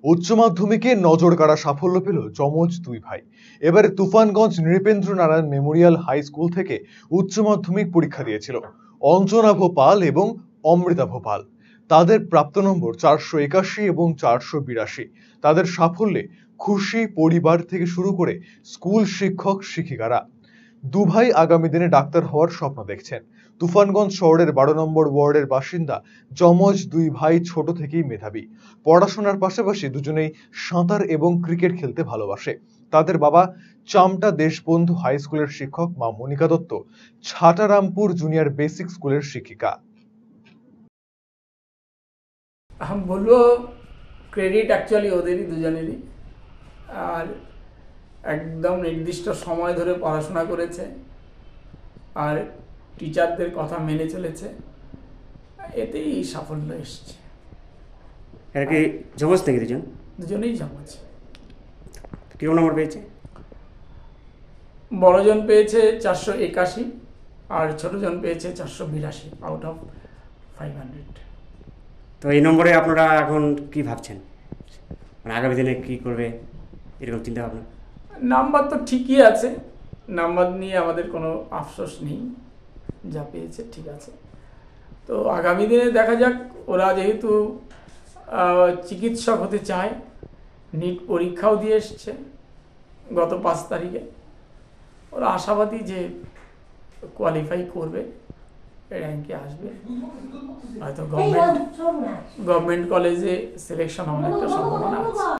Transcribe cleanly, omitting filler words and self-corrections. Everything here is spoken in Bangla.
উচ্চ মাধ্যমিকে নজর কাড়া সাফল্য পেল যমজ দুই ভাই। এবারে Tufanganj Nripendra Narayan memorial high school থেকে উচ্চ মাধ্যমিক পরীক্ষা দিয়েছিল অঞ্জনাভ পাল এবং অমৃতাভ পাল। তাদের প্রাপ্ত নম্বর 481 এবং 482। তাদের সাফল্যে খুশি পরিবার থেকে শুরু করে স্কুল শিক্ষক শিক্ষিকারা। দুভাই আগামী দিনে ডাক্তার হওয়ার স্বপ্ন দেখছেন। তুফানগঞ্জ শহরের 12 নম্বর ওয়ার্ডের বাসিন্দা যমজ দুই ভাই ছোট থেকেই মেধাবী। পড়াশোনার পাশাপাশি দুজনেই সাঁতার এবং ক্রিকেট খেলতে ভালোবাসে। তাদের বাবা চামটা দেশবন্ধু হাই স্কুলের শিক্ষক, মা মনিকা দত্ত ছাটারামপুর জুনিয়র বেসিক স্কুলের শিক্ষিকা। हम বলবো ক্রেডিট অ্যাকচুয়ালি ওদেরই দুজনেরই। আর একদম নির্দিষ্ট সময় ধরে পড়াশোনা করেছে আর টিচারদের কথা মেনে চলেছে, এতেই সাফল্য এসছে। এর কি জমজ থেকে দুজনেই জমজ। কিরকম নম্বর পেয়েছে? বড়জন পেয়েছে 481 আর ছোটজন পেয়েছে 482 আউট অফ 500। তো এই নম্বরে আপনারা এখন কি ভাবছেন, মানে আগামী দিনে কি করবে এরকম চিন্তা ভাবনা? নাম্বার তো ঠিকই আছে, নাম্বার নিয়ে আমাদের কোনো আফসোস নেই, যা পেয়েছে ঠিক আছে। তো আগামী দিনে দেখা যাক, ওরা যেহেতু চিকিৎসক হতে চায়, নিট পরীক্ষাও দিয়ে এসছে গত 5 তারিখে। ওরা আশাবাদী যে কোয়ালিফাই করবে, র্যাঙ্কে আসবে, হয়তো গভর্নমেন্ট কলেজে সিলেকশন হওয়ার একটা সম্ভাবনা আছে।